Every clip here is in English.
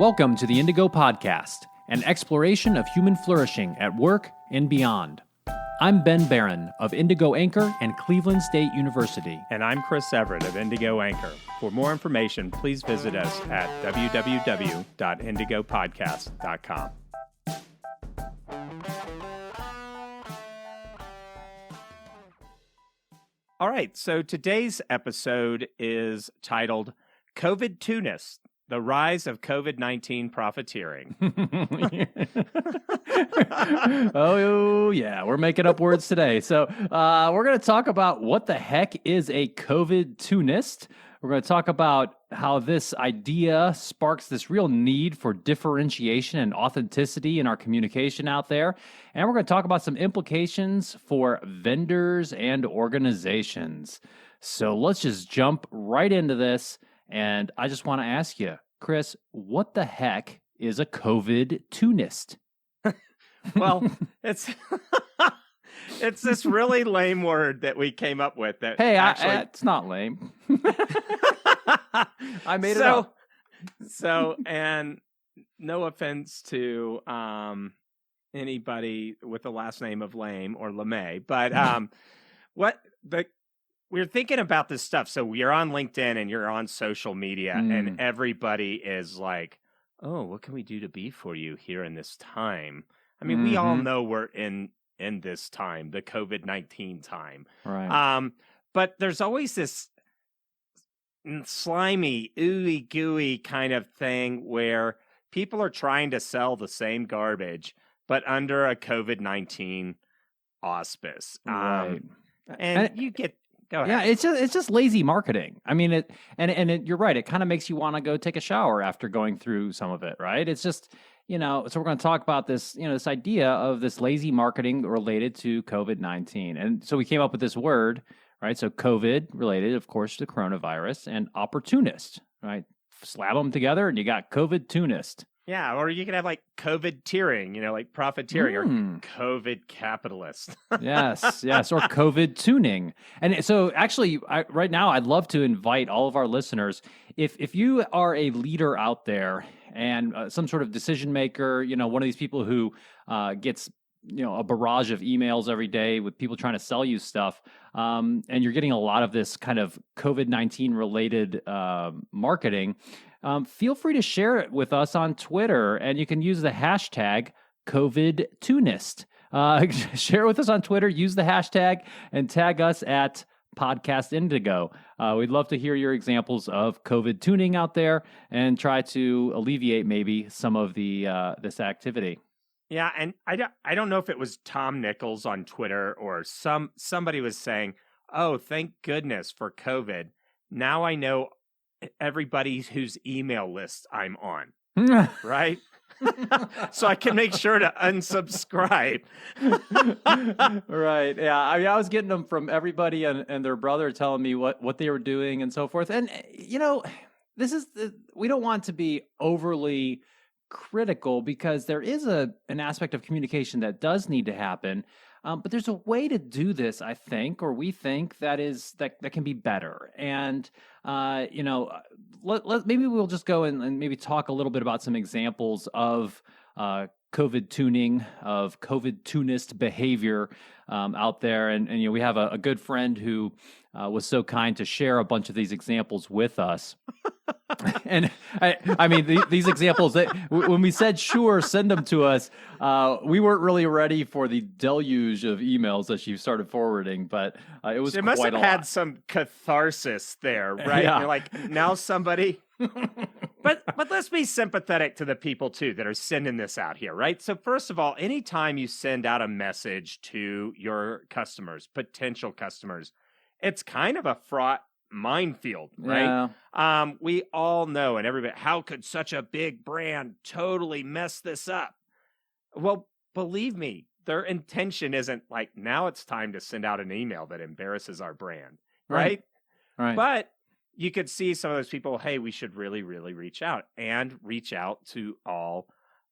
Welcome to the Indigo Podcast, an exploration of human flourishing at work and beyond. I'm Ben Barron of Indigo Anchor and Cleveland State University. And I'm Chris Everett of Indigo Anchor. For more information, please visit us at www.indigopodcast.com. All right, so today's episode is titled Covidtunists, the Rise of COVID-19 Profiteering. Oh, yeah, we're making up words today. So we're going to talk about what the heck is a Covidtunist. We're going to talk about how this idea sparks this real need for differentiation and authenticity in our communication out there. And we're going to talk about some implications for vendors and organizations. So let's just jump right into this. And I just want to ask you, Chris, what the heck is a Covidtunist? Well, it's this really lame word that we came up with. That it's not lame. I made it up. So, and no offense to anybody with the last name of Lame or LeMay, but we're thinking about this stuff. So you're on LinkedIn and you're on social media, and everybody is like, "Oh, what can we do to be for you here in this time?" I mean, we all know we're in this time, the COVID-19 time. Right. But there's always this slimy, ooey gooey kind of thing where people are trying to sell the same garbage, but under a COVID-19 auspice. Right. And you get, go ahead. Yeah, it's just lazy marketing. I mean, you're right. It kind of makes you want to go take a shower after going through some of it, right? It's just, so we're going to talk about this, this idea of this lazy marketing related to COVID-19. And so we came up with this word, right? So COVID related, of course, to coronavirus, and opportunist, right? Slab them together and you got Covidtunist. Yeah, or you could have like Covidteering, like profiteering, or COVID capitalist. Yes, or Covidtuning. And so actually, right now, I'd love to invite all of our listeners, if you are a leader out there and some sort of decision maker, one of these people who gets a barrage of emails every day with people trying to sell you stuff, and you're getting a lot of this kind of COVID-19 related marketing, feel free to share it with us on Twitter, and you can use the hashtag Covidtunist. Share it with us on Twitter, use the hashtag, and tag us at Podcast Indigo. We'd love to hear your examples of Covidtuning out there and try to alleviate maybe some of the this activity. Yeah, and I don't know if it was Tom Nichols on Twitter or somebody was saying, "Oh, thank goodness for COVID. Now I know everybody whose email list I'm on." Right? So I can make sure to unsubscribe. Right. Yeah. I mean, I was getting them from everybody and their brother telling me what they were doing and so forth. And, we don't want to be overly critical because there is an aspect of communication that does need to happen. But there's a way to do this, I think, or we think that can be better. And, maybe we'll just go and maybe talk a little bit about some examples of Covidtuning, of Covidtunist behavior out there. And we have a good friend who was so kind to share a bunch of these examples with us. And I mean, these examples that when we said, sure, send them to us, we weren't really ready for the deluge of emails that she started forwarding, but it was she quite must have a had lot. some catharsis there, right? Yeah. You're like, now somebody. But let's be sympathetic to the people, too, that are sending this out here, right? So first of all, anytime you send out a message to your customers, potential customers, it's kind of a fraught minefield, right? Yeah. We all know, and everybody, how could such a big brand totally mess this up? Well, believe me, their intention isn't like, now it's time to send out an email that embarrasses our brand, right? Right. But you could see some of those people, hey, we should really, really reach out to all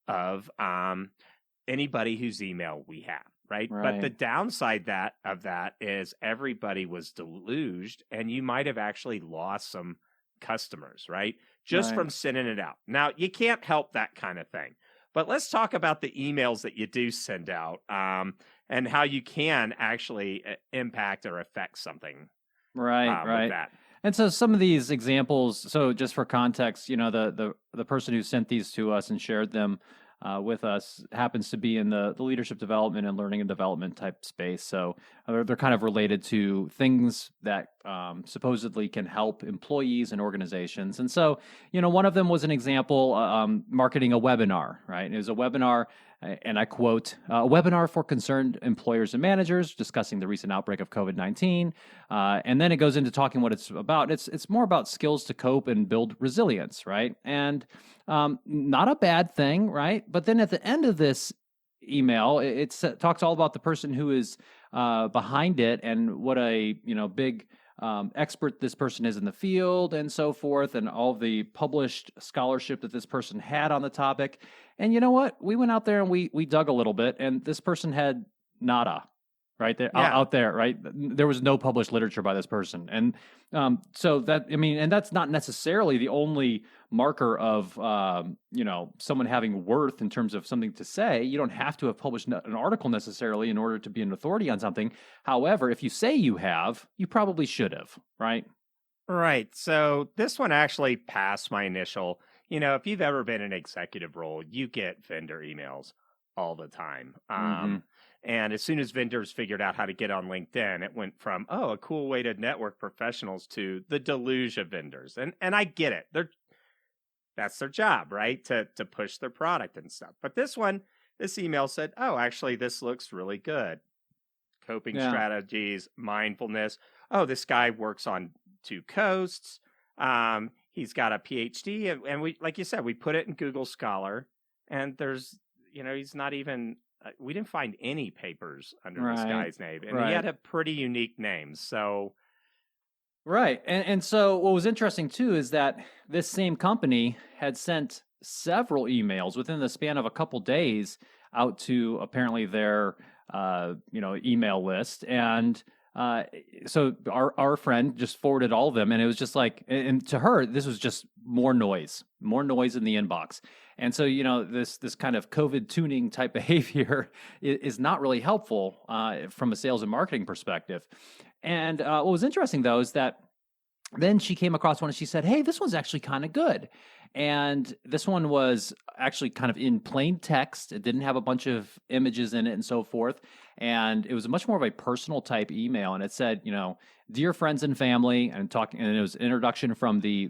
of anybody whose email we have, right? But the downside of that is everybody was deluged, and you might have actually lost some customers, right? just from sending it out. Now, you can't help that kind of thing. But let's talk about the emails that you do send out and how you can actually impact or affect something right. with that. And so some of these examples, so just for context, the person who sent these to us and shared them with us happens to be in the leadership development and learning and development type space. So they're kind of related to things that supposedly can help employees and organizations. And so, one of them was an example, marketing a webinar, right? It was a webinar, and I quote, a webinar for concerned employers and managers discussing the recent outbreak of COVID-19. And then it goes into talking what it's about. It's more about skills to cope and build resilience, right? And not a bad thing, right? But then at the end of this email, it talks all about the person who is behind it and what a big expert this person is in the field and so forth, and all the published scholarship that this person had on the topic. And you know what? We went out there and we dug a little bit, and this person had nada. Right there, out there, right? There was no published literature by this person, and so that and that's not necessarily the only marker of someone having worth in terms of something to say. You don't have to have published an article necessarily in order to be an authority on something. However, if you say you have, you probably should have, right? Right. So this one actually passed my initial. If you've ever been in an executive role, you get vendor emails all the time. And as soon as vendors figured out how to get on LinkedIn, it went from, a cool way to network professionals to the deluge of vendors. And I get it. That's their job, right? To push their product and stuff. But this email said, actually, this looks really good. Coping strategies, mindfulness. This guy works on 2 coasts. He's got a PhD. And we, like you said, we put it in Google Scholar. And there's, he's not even... we didn't find any papers under this guy's name, and he had a pretty unique name. So, right, and so what was interesting too is that this same company had sent several emails within the span of a couple days out to apparently their email list, and so our friend just forwarded all of them, and it was just like, and to her, this was just more noise in the inbox. And so, this kind of Covidttuning type behavior is not really helpful from a sales and marketing perspective. And what was interesting, though, is that then she came across one and she said, hey, this one's actually kind of good. And this one was actually kind of in plain text. It didn't have a bunch of images in it and so forth. And it was much more of a personal type email. And it said, dear friends and family, and it was an introduction from the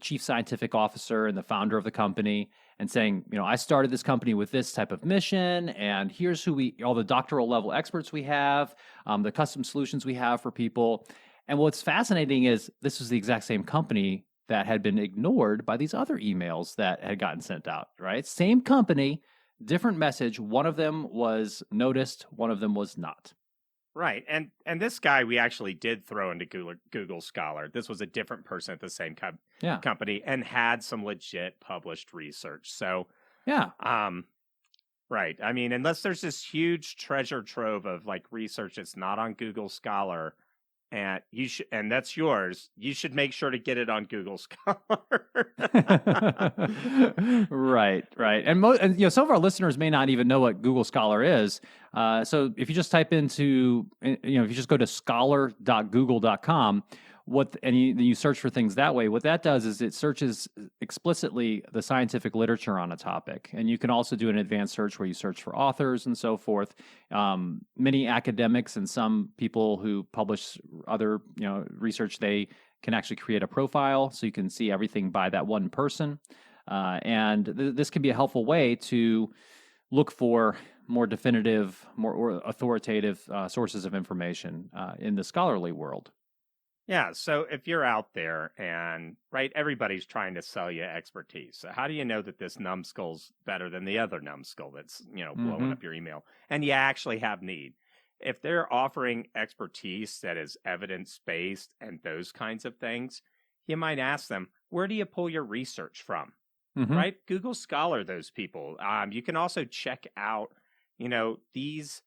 chief scientific officer and the founder of the company, and saying, I started this company with this type of mission, and here's all the doctoral level experts we have, the custom solutions we have for people. And what's fascinating is this was the exact same company that had been ignored by these other emails that had gotten sent out, right? Same company, different message. One of them was noticed, one of them was not. Right. And this guy we actually did throw into Google Scholar. This was a different person at the same company and had some legit published research. So, right. I mean, unless there's this huge treasure trove of like research that's not on Google Scholar, and and that's yours, you should make sure to get it on Google Scholar. Right. And some of our listeners may not even know what Google Scholar is. So if you just type into, if you just go to scholar.google.com, and you search for things that way, what that does is it searches explicitly the scientific literature on a topic. And you can also do an advanced search where you search for authors and so forth. Many academics and some people who publish other research, they can actually create a profile so you can see everything by that one person. And this can be a helpful way to look for more definitive, more authoritative sources of information in the scholarly world. Yeah, so if you're out there and, right, everybody's trying to sell you expertise. So how do you know that this numbskull's better than the other numbskull that's, blowing up your email? And you actually have need. If they're offering expertise that is evidence-based and those kinds of things, you might ask them, where do you pull your research from? Right? Google Scholar those people. You can also check out, these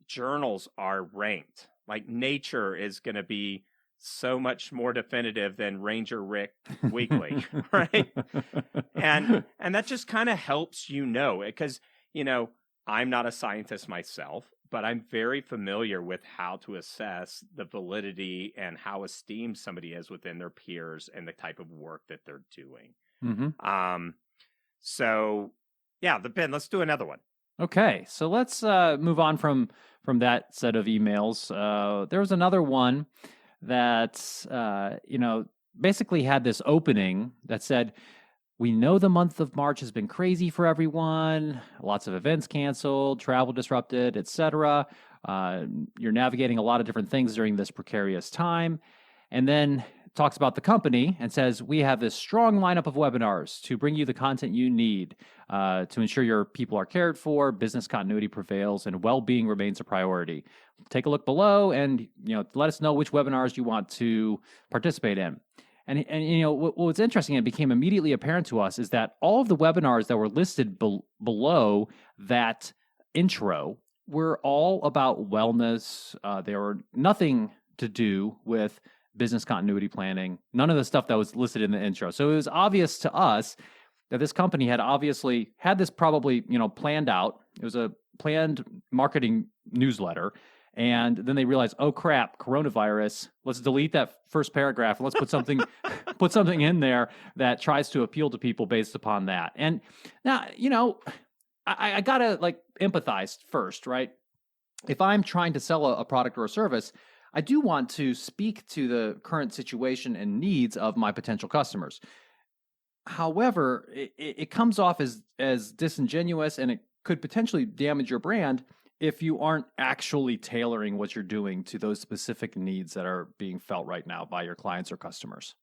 journals are ranked. Like Nature is going to be so much more definitive than Ranger Rick Weekly, right? And that just kind of helps because, I'm not a scientist myself, but I'm very familiar with how to assess the validity and how esteemed somebody is within their peers and the type of work that they're doing. So yeah, Ben, let's do another one. Okay, so let's move on from that set of emails. There was another one that basically had this opening that said, "We know the month of March has been crazy for everyone. Lots of events canceled, travel disrupted, etc. You're navigating a lot of different things during this precarious time." And then talks about the company and says, "We have this strong lineup of webinars to bring you the content you need to ensure your people are cared for, business continuity prevails, and well-being remains a priority. Take a look below and let us know which webinars you want to participate in." And what's interesting, it became immediately apparent to us, is that all of the webinars that were listed below that intro were all about wellness. They were nothing to do with business continuity planning, none of the stuff that was listed in the intro. So it was obvious to us that this company had obviously had this probably, planned out. It was a planned marketing newsletter. And then they realized, oh crap, coronavirus, let's delete that first paragraph and let's put something in there that tries to appeal to people based upon that. And now, I gotta empathize first, right? If I'm trying to sell a product or a service, I do want to speak to the current situation and needs of my potential customers. However, it comes off as disingenuous, and it could potentially damage your brand if you aren't actually tailoring what you're doing to those specific needs that are being felt right now by your clients or customers.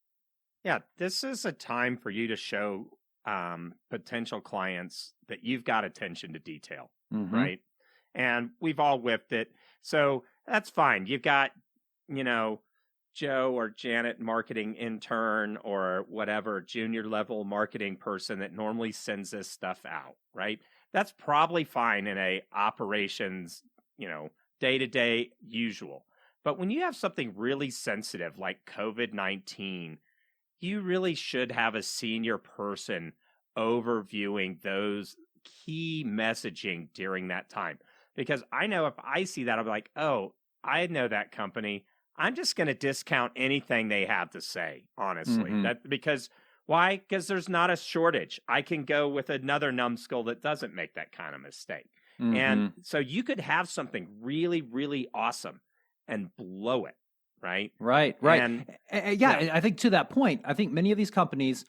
Yeah, this is a time for you to show potential clients that you've got attention to detail, right? And we've all whipped it. So that's fine. You've got, Joe or Janet, marketing intern or whatever, junior level marketing person that normally sends this stuff out, right? That's probably fine in a operations, day-to-day usual. But when you have something really sensitive like COVID-19, you really should have a senior person overviewing those key messaging during that time. Because I know if I see that, I'm like, oh, I know that company. I'm just going to discount anything they have to say, honestly. Because why? Because there's not a shortage. I can go with another numbskull that doesn't make that kind of mistake. And so you could have something really, really awesome and blow it, right? Right. And, I think to that point, I think many of these companies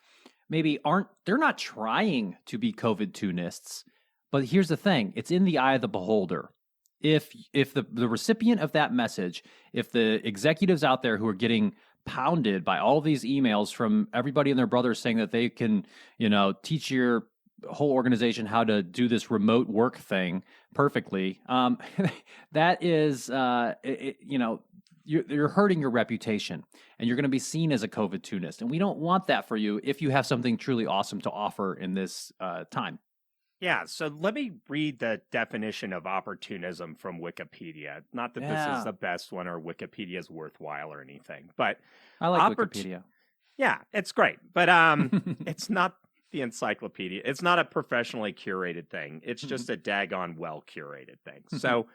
maybe they're not trying to be Covidtunists, but here's the thing, it's in the eye of the beholder. If the recipient of that message, if the executives out there who are getting pounded by all of these emails from everybody and their brothers saying that they can, teach your whole organization how to do this remote work thing perfectly, that is, you're hurting your reputation, and you're going to be seen as a Covidtunist. And we don't want that for you if you have something truly awesome to offer in this time. Yeah, so let me read the definition of opportunism from Wikipedia. Not that this is the best one or Wikipedia is worthwhile or anything, but I like Wikipedia. Yeah, it's great, but it's not the encyclopedia. It's not a professionally curated thing. It's just a daggone well-curated thing. So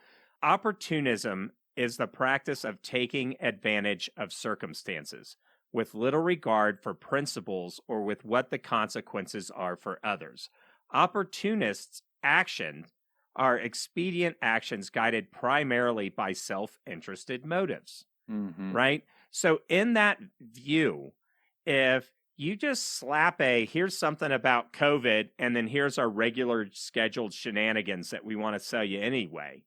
opportunism is the practice of taking advantage of circumstances with little regard for principles or with what the consequences are for others. Opportunists' actions are expedient actions guided primarily by self-interested motives, right? So in that view, if you just slap here's something about COVID, and then here's our regular scheduled shenanigans that we want to sell you anyway,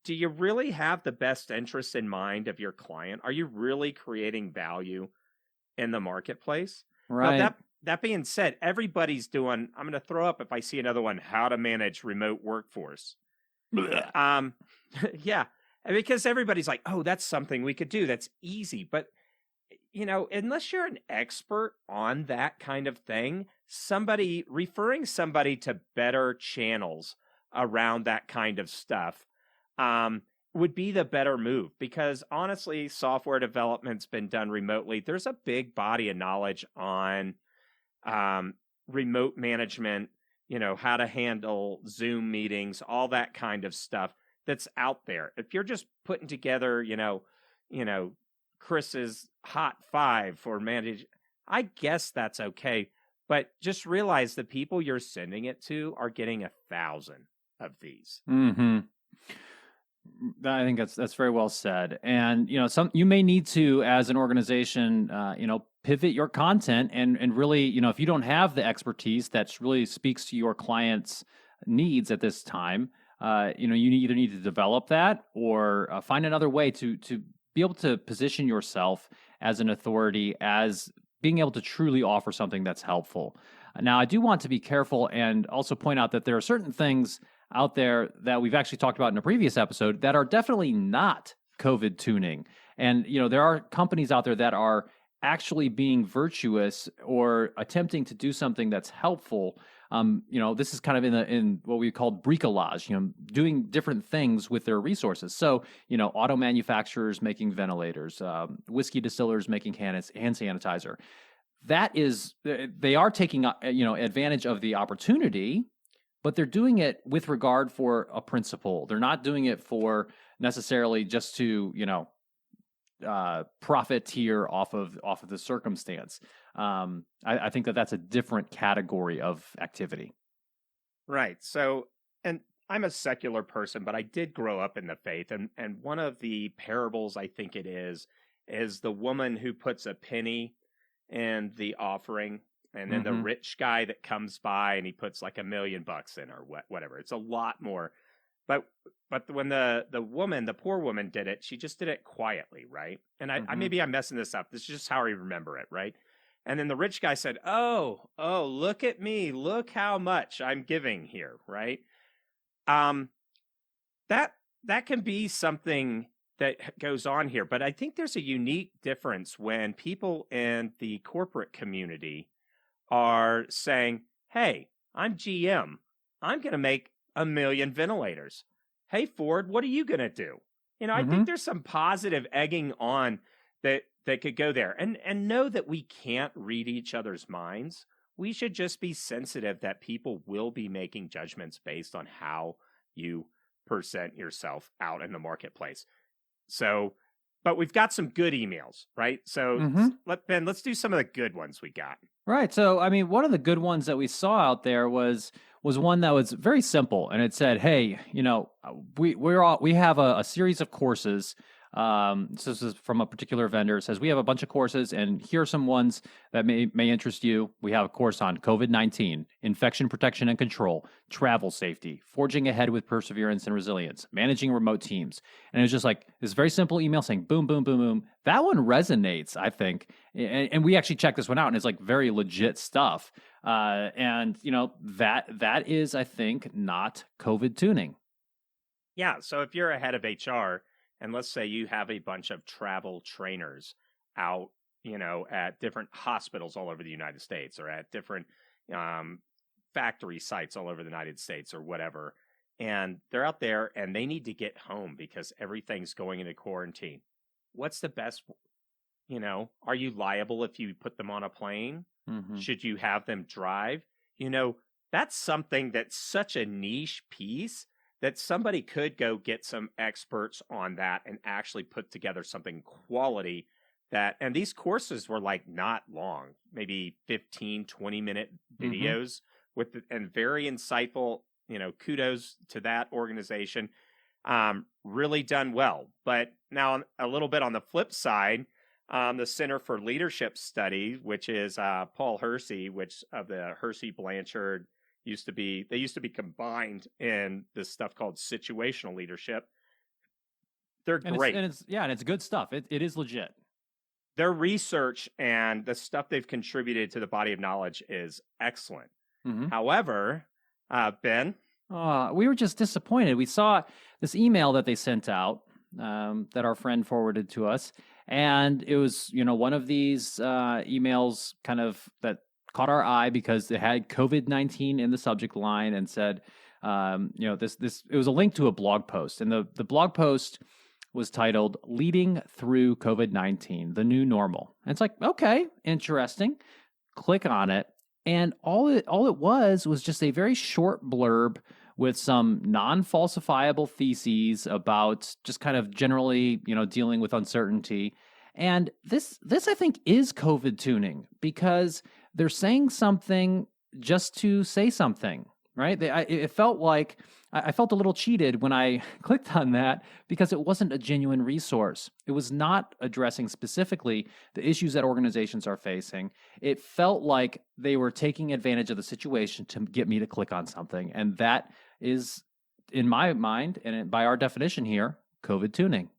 do you really have the best interest in mind of your client? Are you really creating value in the marketplace? Right. Now, that being said, everybody's doing, I'm going to throw up if I see another one, how to manage remote workforce. Yeah, because everybody's like, oh, that's something we could do. That's easy. But, unless you're an expert on that kind of thing, referring somebody to better channels around that kind of stuff would be the better move, because honestly, software development's been done remotely. There's a big body of knowledge on remote management, how to handle Zoom meetings, all that kind of stuff that's out there. If you're just putting together, Chris's hot five for manage, I guess that's okay. But just realize the people you're sending it to are getting 1,000 of these. Mm-hmm. I think that's very well said. And you may need to, as an organization, pivot your content and really, if you don't have the expertise that really speaks to your clients' needs at this time, you either need to develop that or find another way to be able to position yourself as an authority, as being able to truly offer something that's helpful. Now, I do want to be careful and also point out that there are certain things out there that we've actually talked about in a previous episode that are definitely not COVID tuning. And, there are companies out there that are actually being virtuous or attempting to do something that's helpful. This is kind of in what we call bricolage, doing different things with their resources. So, auto manufacturers making ventilators, whiskey distillers making hand sanitizer. They are taking, advantage of the opportunity, but they're doing it with regard for a principle. They're not doing it for necessarily just to, profiteer off of the circumstance. I think that's a different category of activity. Right. So, and I'm a secular person, but I did grow up in the faith. And one of the parables, I think it is the woman who puts a penny in the offering, and then the rich guy that comes by and he puts like $1 million in, or whatever. It's a lot more. But when the poor woman did it, she just did it quietly, right? And I maybe I'm messing this up. This is just how I remember it, right? And then the rich guy said, "Oh, look at me. Look how much I'm giving here," right? That can be something that goes on here, but I think there's a unique difference when people in the corporate community are saying, "Hey, I'm GM. I'm going to make 1 million ventilators. Hey, Ford, what are you going to do?" I think there's some positive egging on that could go there. And know that we can't read each other's minds. We should just be sensitive that people will be making judgments based on how you present yourself out in the marketplace. So, but we've got some good emails, right? So, Ben, let's do some of the good ones we got. Right. So, I mean, one of the good ones that we saw out there was one that was very simple, and it said, "Hey, we have a series of courses." So this is from a particular vendor. It says, "We have a bunch of courses, and here are some ones that may interest you. We have a course on COVID-19, infection protection and control, travel safety, forging ahead with perseverance and resilience, managing remote teams." And it was just like this very simple email saying, boom, boom, boom, boom. That one resonates, I think. And we actually checked this one out, and it's like very legit stuff. And that is, I think, not COVID tuning. Yeah. So if you're a head of HR, and let's say you have a bunch of travel trainers out, at different hospitals all over the United States, or at different factory sites all over the United States, or whatever, and they're out there and they need to get home because everything's going into quarantine. What's the best? Are you liable if you put them on a plane? Should you have them drive? That's something that's such a niche piece that somebody could go get some experts on that and actually put together something quality and these courses were like not long, maybe 15, 20-minute videos and very insightful, kudos to that organization. Really done well. But now a little bit on the flip side, the Center for Leadership Study, which is Paul Hersey, which of the Hersey Blanchard used to be combined in this stuff called situational leadership. They're great. And it's good stuff. It is legit. Their research and the stuff they've contributed to the body of knowledge is excellent. However, Ben, we were just disappointed. We saw this email that they sent out that our friend forwarded to us, and it was one of these emails kind of that caught our eye because it had COVID-19 in the subject line and said, it was a link to a blog post, and the blog post was titled "Leading Through COVID-19: The New Normal." And it's like, okay, interesting. Click on it, and all it was just a very short blurb with some non-falsifiable theses about just kind of generally, dealing with uncertainty. And this I think is COVID tuning, because they're saying something just to say something, right? It felt like I felt a little cheated when I clicked on that, because it wasn't a genuine resource. It was not addressing specifically the issues that organizations are facing. It felt like they were taking advantage of the situation to get me to click on something. And that is, in my mind, and by our definition here, COVID tuning.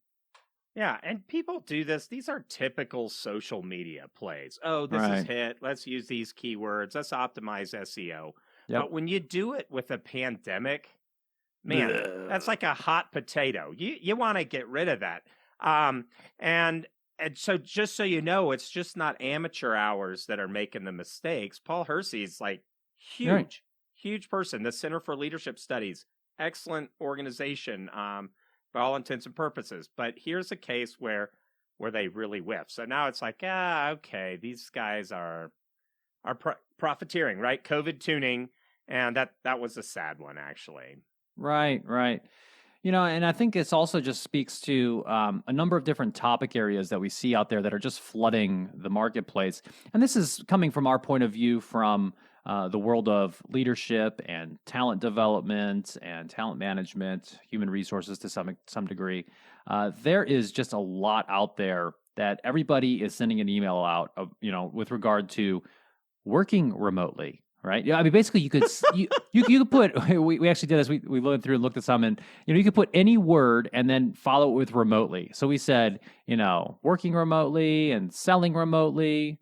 Yeah, and people do this. These are typical social media plays. Oh, this is Right. hit. Let's use these keywords. Let's optimize SEO. Yep. But when you do it with a pandemic, man, that's like a hot potato. You want to get rid of that. And so just so you know, it's just not amateur hours that are making the mistakes. Paul Hersey's like huge, Right. huge person. The Center for Leadership Studies, excellent organization. For all intents and purposes. But here's a case where they really whiff. So now it's like, okay, these guys are profiteering, right? COVID tuning, and that was a sad one, actually. Right. And I think this also just speaks to a number of different topic areas that we see out there that are just flooding the marketplace. And this is coming from our point of view from the world of leadership and talent development and talent management, human resources to some degree. There is just a lot out there that everybody is sending an email out, with regard to working remotely. Right. Yeah. I mean, basically, you could you could put. We actually did this. We went through and looked at some, and you could put any word and then follow it with remotely. So we said, working remotely and selling remotely,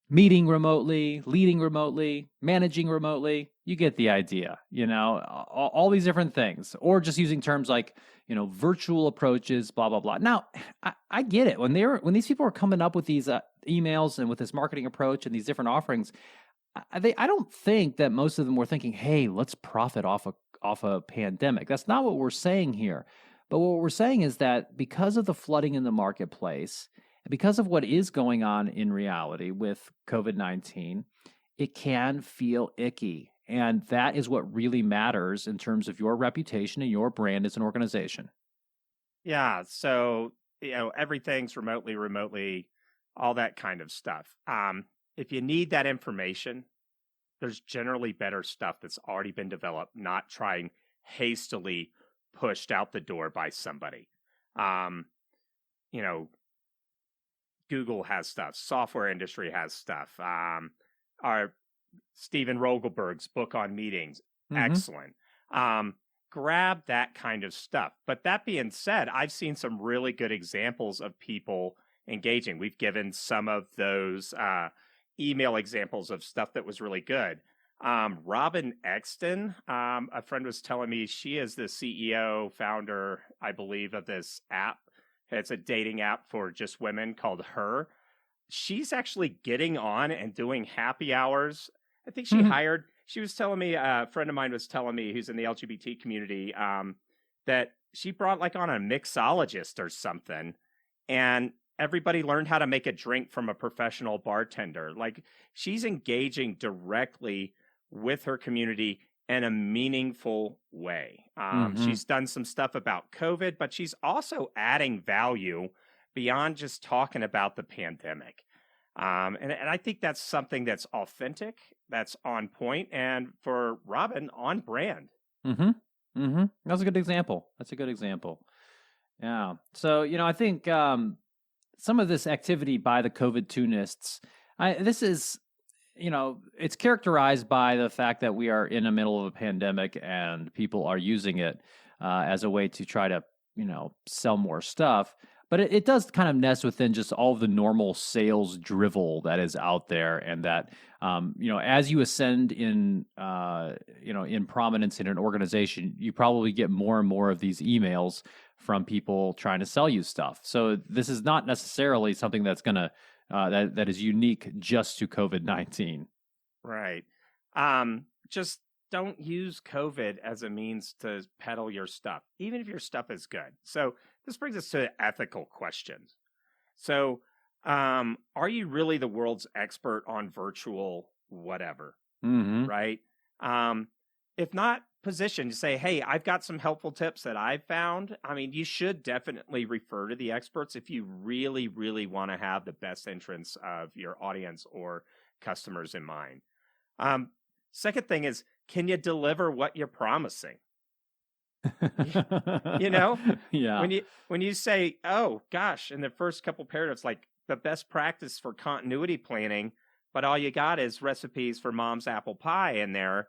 meeting remotely, leading remotely, managing remotely. You get the idea. All these different things, or just using terms like virtual approaches, blah blah blah. Now, I get it when these people are coming up with these emails and with this marketing approach and these different offerings. I don't think that most of them were thinking, hey, let's profit off a pandemic. That's not what we're saying here. But what we're saying is that because of the flooding in the marketplace, because of what is going on in reality with COVID-19, it can feel icky. And that is what really matters in terms of your reputation and your brand as an organization. Yeah. So, everything's remotely, all that kind of stuff. If you need that information, there's generally better stuff that's already been developed, not trying hastily pushed out the door by somebody. Google has stuff. Software industry has stuff. Our Stephen Rogelberg's book on meetings, excellent. Grab that kind of stuff. But that being said, I've seen some really good examples of people engaging. We've given some of those email examples of stuff that was really good. Robin Exton, a friend was telling me she is the CEO, founder, I believe, of this app. It's a dating app for just women called Her. She's actually getting on and doing happy hours. I think she was telling me, a friend of mine was telling me who's in the LGBT community, that she brought on a mixologist or something, and everybody learned how to make a drink from a professional bartender. She's engaging directly with her community in a meaningful way. She's done some stuff about COVID, but she's also adding value beyond just talking about the pandemic. And I think that's something that's authentic, that's on point, and for Robin, on brand. That's a good example. Yeah. So, I think some of this activity by the Covidtunists, this is, it's characterized by the fact that we are in the middle of a pandemic and people are using it as a way to try to, sell more stuff. But it does kind of nest within just all of the normal sales drivel that is out there, and that, as you ascend in prominence in an organization, you probably get more and more of these emails from people trying to sell you stuff. So this is not necessarily something that's going to that is unique just to COVID-19. Right. Just don't use COVID as a means to peddle your stuff, even if your stuff is good. So this brings us to ethical questions. So, are you really the world's expert on virtual whatever? Mm-hmm. Right? If not, position to say, hey, I've got some helpful tips that I've found. I mean, you should definitely refer to the experts if you really, really want to have the best interests of your audience or customers in mind. Second thing is, can you deliver what you're promising? You know, Yeah. when you say, oh gosh, in the first couple paragraphs, like the best practice for continuity planning, but all you got is recipes for mom's apple pie in there.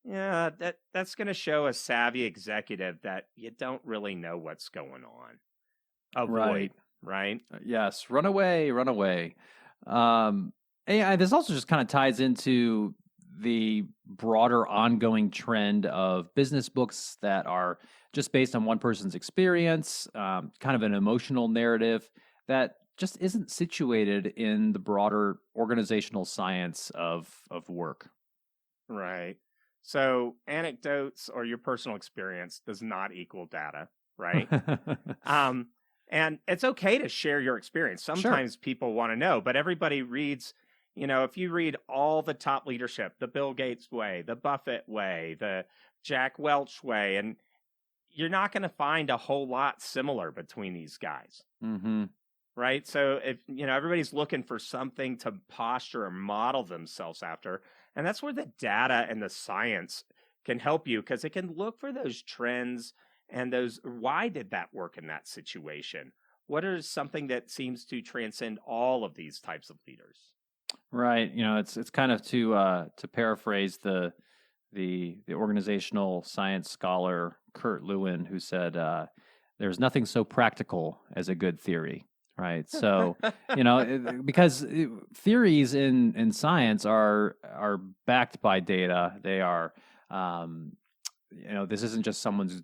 Yeah, that's going to show a savvy executive that you don't really know what's going on. Avoid, right? Yes, run away, run away. And this also just kind of ties into the broader ongoing trend of business books that are just based on one person's experience, kind of an emotional narrative that just isn't situated in the broader organizational science of work. Right. So anecdotes or your personal experience does not equal data, right? And it's okay to share your experience. Sometimes people want to know, but everybody reads, if you read all the top leadership, the Bill Gates way, the Buffett way, the Jack Welch way, and you're not going to find a whole lot similar between these guys. Mm-hmm. Right. So if, everybody's looking for something to posture or model themselves after, and that's where the data and the science can help you, because it can look for those trends and those, why did that work in that situation? What is something that seems to transcend all of these types of leaders? Right. It's kind of to paraphrase the organizational science scholar Kurt Lewin, who said, "There's nothing so practical as a good theory." Right. So, because theories in science are backed by data. They are, this isn't just someone's,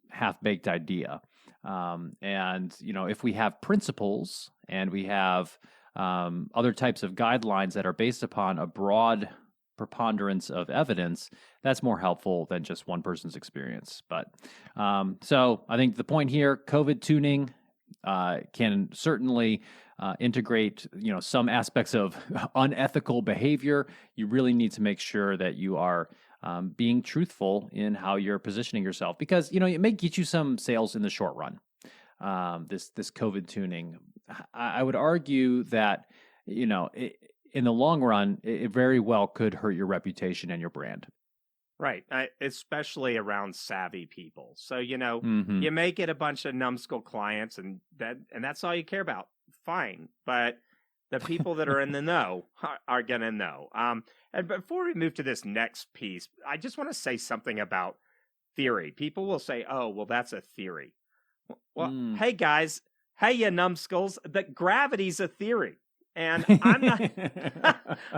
half-baked idea. And, if we have principles and we have other types of guidelines that are based upon a broad preponderance of evidence, that's more helpful than just one person's experience. But so I think the point here, Covidttuning can certainly integrate, some aspects of unethical behavior. You really need to make sure that you are being truthful in how you're positioning yourself, because it may get you some sales in the short run. This Covidttuning, I would argue that in the long run, it very well could hurt your reputation and your brand. Right, especially around savvy people. So Mm-hmm. you may get a bunch of numbskull clients, and that's all you care about. Fine, but the people that are in the know are gonna know. And before we move to this next piece, I just want to say something about theory. People will say, "Oh, well, that's a theory." Well, hey guys, hey you numbskulls, that gravity's a theory. And I'm not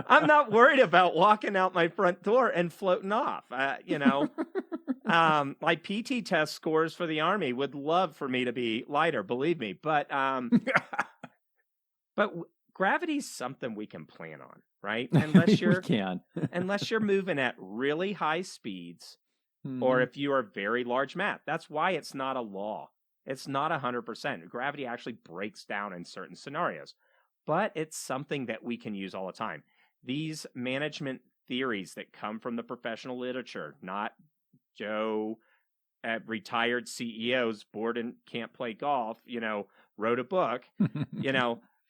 I'm not worried about walking out my front door and floating off. My PT test scores for the Army would love for me to be lighter, believe me. But gravity's something we can plan on, right? Unless you're unless you're moving at really high speeds, or if you are very large mass. That's why it's not a law. It's not 100%. Gravity actually breaks down in certain scenarios. But it's something that we can use all the time. These management theories that come from the professional literature, not Joe, retired CEOs bored and can't play golf, wrote a book,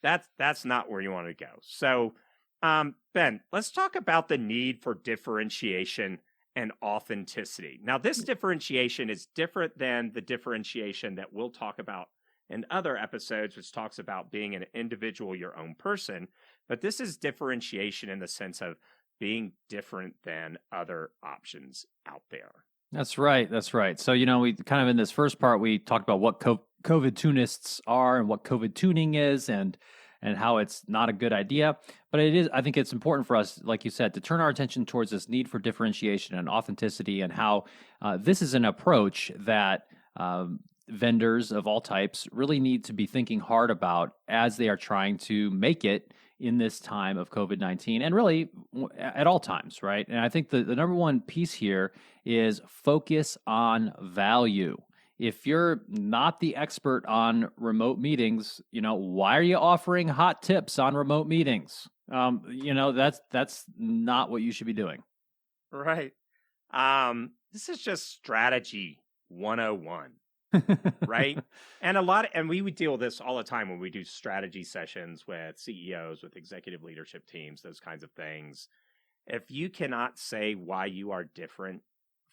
that's not where you want to go. So, Ben, let's talk about the need for differentiation and authenticity. Now, this differentiation is different than the differentiation that we'll talk about in other episodes, which talks about being an individual, your own person. But this is differentiation in the sense of being different than other options out there. That's right. That's right. So, we kind of in this first part, we talked about what Covidtunists are and what Covidtuning is, and how it's not a good idea. But it is, I think it's important for us, like you said, to turn our attention towards this need for differentiation and authenticity, and how this is an approach that vendors of all types really need to be thinking hard about as they are trying to make it in this time of COVID-19 and really at all times, right? And I think the number one piece here is focus on value. If you're not the expert on remote meetings, why are you offering hot tips on remote meetings? That's not what you should be doing. Right. This is just strategy 101. Right. And we would deal with this all the time when we do strategy sessions with CEOs, with executive leadership teams, those kinds of things. If you cannot say why you are different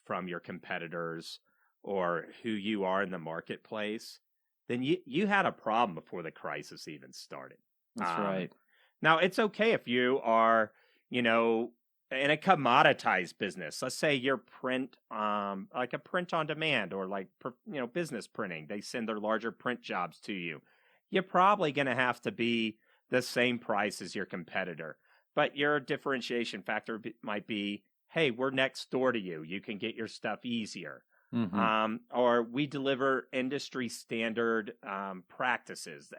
from your competitors or who you are in the marketplace, then you had a problem before the crisis even started. That's right. Now, it's okay if you are, in a commoditized business. Let's say you're print, like a print on demand or like, business printing. They send their larger print jobs to you. You're probably going to have to be the same price as your competitor. But your differentiation factor might be, hey, we're next door to you. You can get your stuff easier. Mm-hmm. Or we deliver industry standard practices.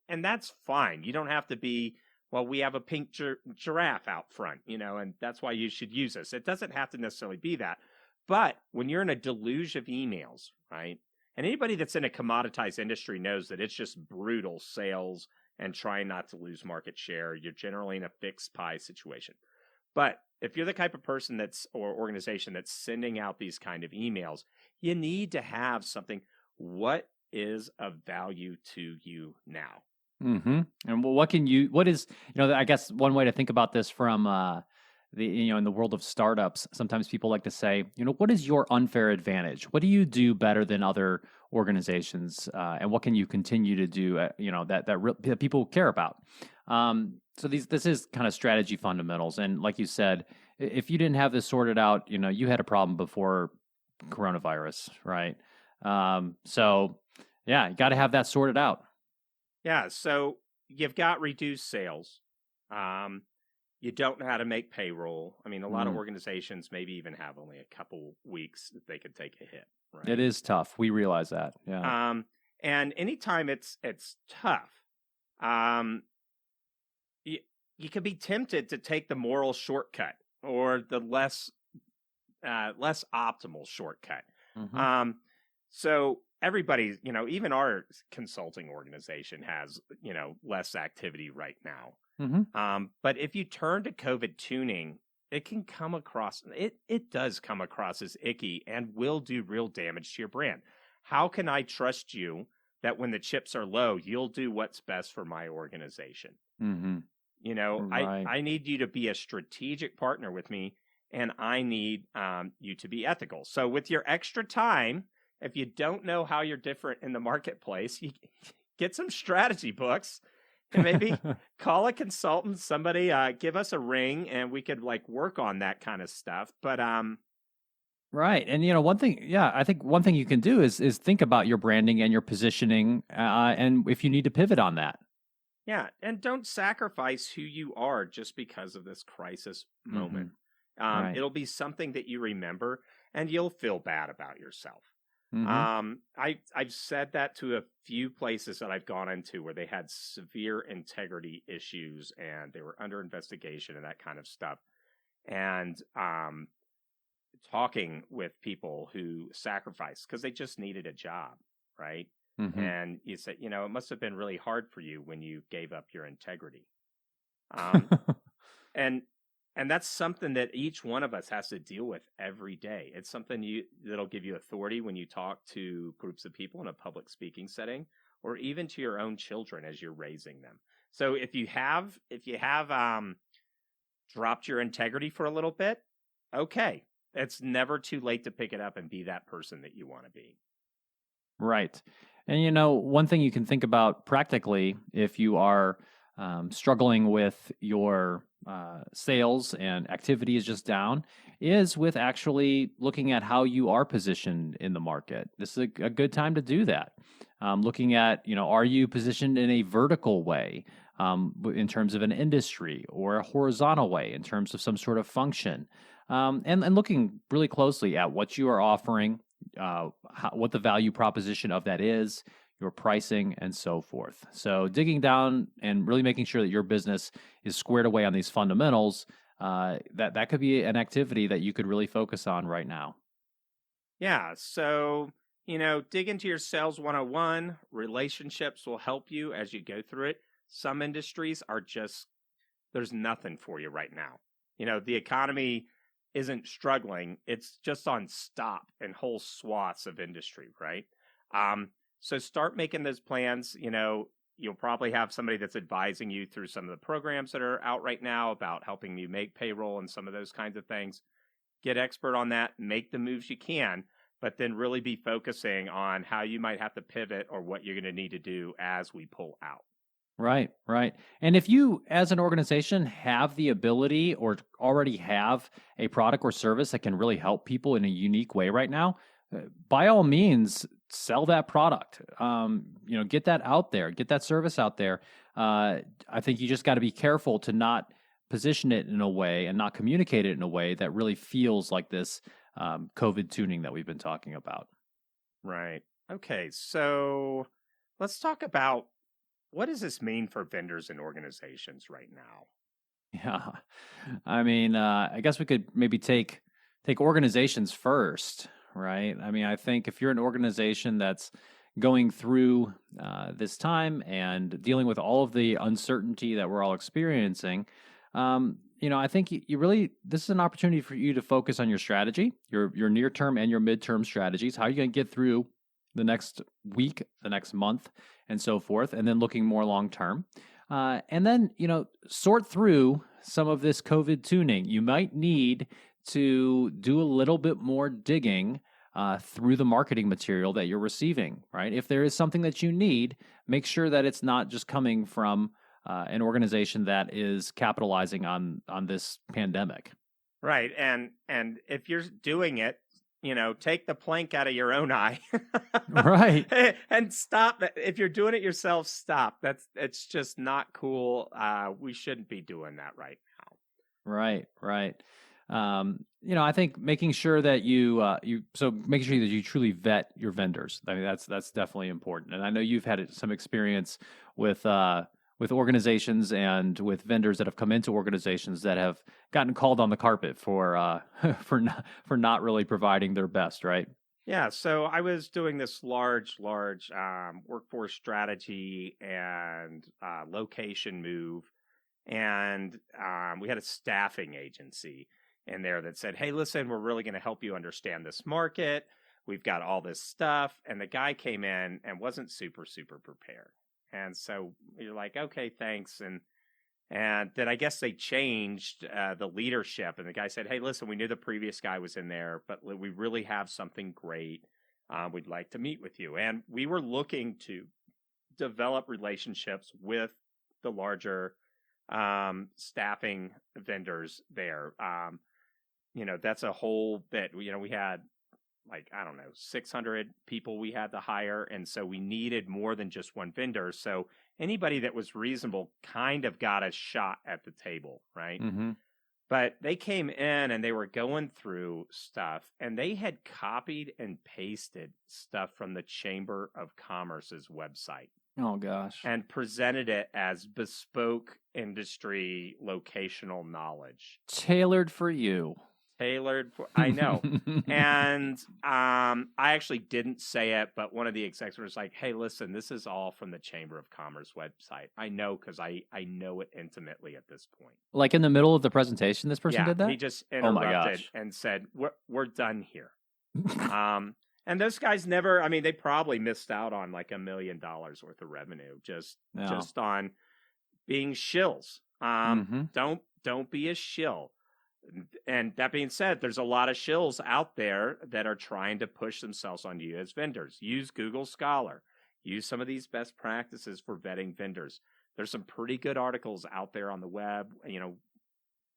And that's fine. You don't have to be, well, we have a pink giraffe out front, and that's why you should use us. It doesn't have to necessarily be that. But when you're in a deluge of emails, right? And anybody that's in a commoditized industry knows that it's just brutal sales and trying not to lose market share. You're generally in a fixed pie situation. But if you're the type of person or organization that's sending out these kind of emails, you need to have something. What is of value to you now? Mm-hmm. And what is, I guess one way to think about this from in the world of startups, sometimes people like to say, what is your unfair advantage? What do you do better than other organizations? And what can you continue to do, that people care about? So this is kind of strategy fundamentals. And like you said, if you didn't have this sorted out, you had a problem before coronavirus, right? So yeah, you got to have that sorted out. Yeah, so you've got reduced sales. You don't know how to make payroll. I mean, a lot of organizations maybe even have only a couple weeks that they could take a hit. Right? It is tough. We realize that. Yeah. And anytime it's tough, you could be tempted to take the moral shortcut or the less optimal shortcut. Mm-hmm. So everybody, even our consulting organization has, less activity right now. Mm-hmm. But if you turn to Covidttuning, it can come across, it does come across as icky and will do real damage to your brand. How can I trust you that when the chips are low, you'll do what's best for my organization? Mm-hmm. Right. I need you to be a strategic partner with me, and I need you to be ethical. So with your extra time, if you don't know how you're different in the marketplace, you get some strategy books and maybe call a consultant, somebody, give us a ring, and we could work on that kind of stuff. But right. And one thing, I think one thing you can do is think about your branding and your positioning, and if you need to pivot on that. Yeah, and don't sacrifice who you are just because of this crisis moment. Mm-hmm. Right. It'll be something that you remember, and you'll feel bad about yourself. Mm-hmm. I've said that to a few places that I've gone into where they had severe integrity issues and they were under investigation and that kind of stuff. And talking with people who sacrificed because they just needed a job, right? Mm-hmm. And you said, it must have been really hard for you when you gave up your integrity. And that's something that each one of us has to deal with every day. It's something that'll give you authority when you talk to groups of people in a public speaking setting, or even to your own children as you're raising them. So if you have dropped your integrity for a little bit, okay, it's never too late to pick it up and be that person that you want to be. Right. And, one thing you can think about practically if you are struggling with your sales and activity is just down is with actually looking at how you are positioned in the market. This is a good time to do that. Looking at, are you positioned in a vertical way in terms of an industry or a horizontal way in terms of some sort of function? And looking really closely at what you are offering, what the value proposition of that is, your pricing, and so forth. So digging down and really making sure that your business is squared away on these fundamentals, that could be an activity that you could really focus on right now. Yeah. So, dig into your sales 101. Relationships will help you as you go through it. Some industries are just, there's nothing for you right now. The economy isn't struggling. It's just on stop in whole swaths of industry, right? So start making those plans. You'll probably have somebody that's advising you through some of the programs that are out right now about helping you make payroll and some of those kinds of things. Get expert on that, make the moves you can, but then really be focusing on how you might have to pivot or what you're going to need to do as we pull out. Right, right. And if you, as an organization, have the ability or already have a product or service that can really help people in a unique way right now, by all means, sell that product. Get that out there, get that service out there. I think you just got to be careful to not position it in a way and not communicate it in a way that really feels like this COVID tuning that we've been talking about. Right. Okay. So let's talk about, what does this mean for vendors and organizations right now? Yeah. I mean, I guess we could maybe take organizations first, right? I mean, I think if you're an organization that's going through this time and dealing with all of the uncertainty that we're all experiencing, I think you really, this is an opportunity for you to focus on your strategy, your near term and your midterm strategies. How are you going to get through the next week, the next month, and so forth, and then looking more long term. And then, sort through some of this COVID tuning. You might need to do a little bit more digging through the marketing material that you're receiving, right? If there is something that you need, make sure that it's not just coming from an organization that is capitalizing on this pandemic. Right. And if you're doing it, take the plank out of your own eye. Right. And stop. If you're doing it yourself, stop. It's just not cool. We shouldn't be doing that right now. Right, right. I think making sure that making sure that you truly vet your vendors. I mean, that's definitely important. And I know you've had some experience with organizations and with vendors that have come into organizations that have gotten called on the carpet for not really providing their best, right? Yeah, so I was doing this large workforce strategy and location move, and we had a staffing agency in there that said, "Hey, listen, we're really going to help you understand this market. We've got all this stuff," and the guy came in and wasn't super prepared. And so you're like, okay, thanks. And then I guess they changed the leadership. And the guy said, "Hey, listen, we knew the previous guy was in there, but we really have something great. We'd like to meet with you." And we were looking to develop relationships with the larger staffing vendors there. That's a whole bit. We had, like, I don't know, 600 people we had to hire. And so we needed more than just one vendor. So anybody that was reasonable kind of got a shot at the table, right? Mm-hmm. But they came in and they were going through stuff and they had copied and pasted stuff from the Chamber of Commerce's website. Oh, gosh. And presented it as bespoke industry locational knowledge. Tailored for you. I know. And I actually didn't say it, but one of the execs was like, "Hey, listen, this is all from the Chamber of Commerce website." I know, because I know it intimately at this point. Like in the middle of the presentation, this person did that? He just interrupted and said, we're done here. And those guys never, I mean, they probably missed out on like $1 million worth of revenue just on being shills. Don't be a shill. And that being said, there's a lot of shills out there that are trying to push themselves on you as vendors. Use Google Scholar. Use some of these best practices for vetting vendors. There's some pretty good articles out there on the web.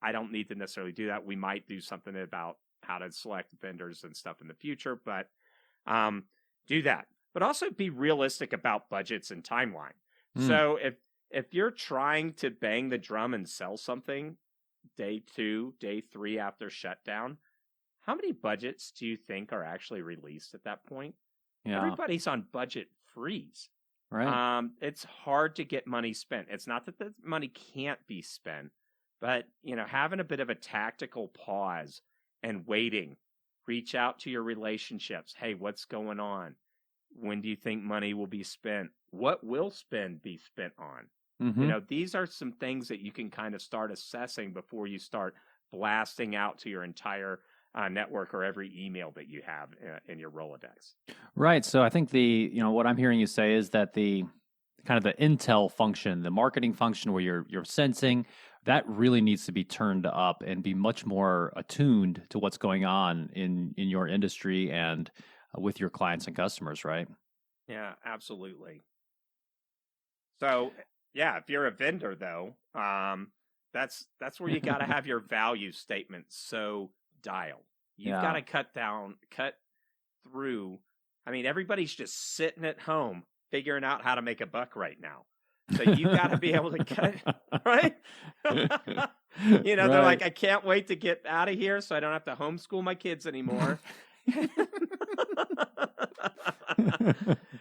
I don't need to necessarily do that. We might do something about how to select vendors and stuff in the future, but do that. But also be realistic about budgets and timeline. So if you're trying to bang the drum and sell something day 2, day 3 after shutdown, how many budgets do you think are actually released at that point? Yeah. Everybody's on budget freeze. Right. It's hard to get money spent. It's not that the money can't be spent, but having a bit of a tactical pause and waiting, reach out to your relationships. Hey, what's going on? When do you think money will be spent? What will be spent on? Mm-hmm. These are some things that you can kind of start assessing before you start blasting out to your entire network or every email that you have in your Rolodex. Right. So I think what I'm hearing you say is that the kind of the intel function, the marketing function where you're sensing, that really needs to be turned up and be much more attuned to what's going on in your industry and with your clients and customers, right? Yeah, absolutely. So, yeah, if you're a vendor though, that's where you got to have your value statement so dialed. You've got to cut through. I mean, everybody's just sitting at home figuring out how to make a buck right now. So you got to be able to cut, right? They're like, I can't wait to get out of here so I don't have to homeschool my kids anymore.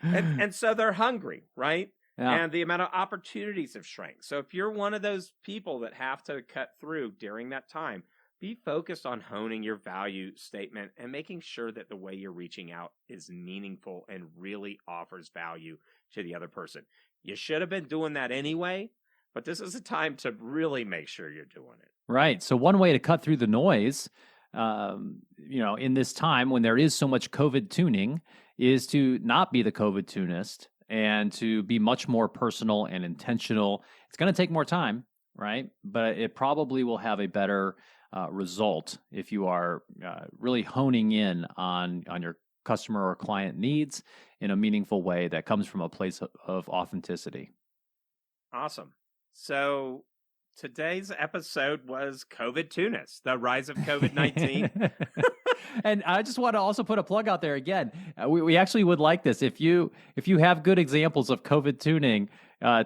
and so they're hungry, right? Yeah. And the amount of opportunities have shrank. So if you're one of those people that have to cut through during that time, be focused on honing your value statement and making sure that the way you're reaching out is meaningful and really offers value to the other person. You should have been doing that anyway, but this is a time to really make sure you're doing it. Right. So one way to cut through the noise, in this time when there is so much COVID tuning, is to not be the Covidtunist and to be much more personal and intentional. It's going to take more time, right? But it probably will have a better result if you are really honing in on your customer or client needs in a meaningful way that comes from a place of authenticity. Awesome. So today's episode was Covidtunists, the rise of COVID-19. And I just want to also put a plug out there again. We actually would like this. If you have good examples of COVID tuning,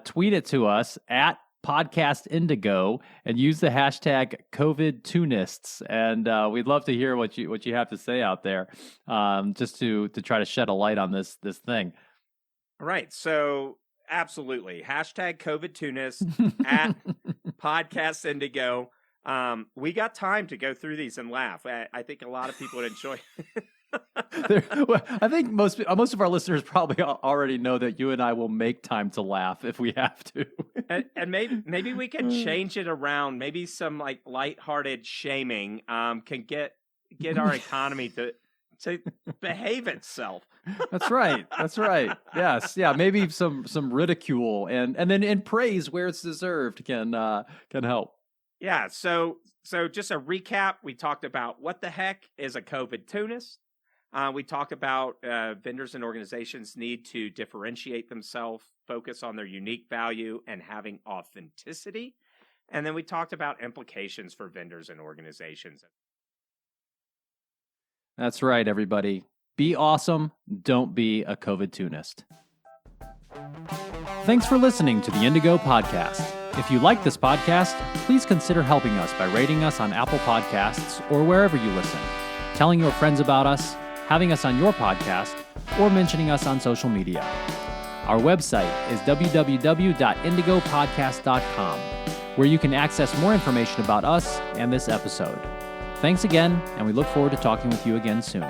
tweet it to us at Podcast Indigo and use the hashtag Covidtunists. And we'd love to hear what you have to say out there, just to try to shed a light on this thing. Right. So absolutely. Hashtag Covidtunists at Podcast Indigo. We got time to go through these and laugh. I think a lot of people would enjoy it. I think most of our listeners probably already know that you and I will make time to laugh if we have to. and maybe we can change it around. Maybe some like lighthearted shaming can get our economy to behave itself. That's right. Yes. Yeah. Maybe some ridicule and then in praise where it's deserved can help. Yeah. So just a recap. We talked about what the heck is a Covidtunist. We talked about vendors and organizations need to differentiate themselves, focus on their unique value, and having authenticity. And then we talked about implications for vendors and organizations. That's right, everybody. Be awesome. Don't be a Covidtunist. Thanks for listening to the Indigo Podcast. If you like this podcast, please consider helping us by rating us on Apple Podcasts or wherever you listen, telling your friends about us, having us on your podcast, or mentioning us on social media. Our website is www.indigopodcast.com, where you can access more information about us and this episode. Thanks again, and we look forward to talking with you again soon.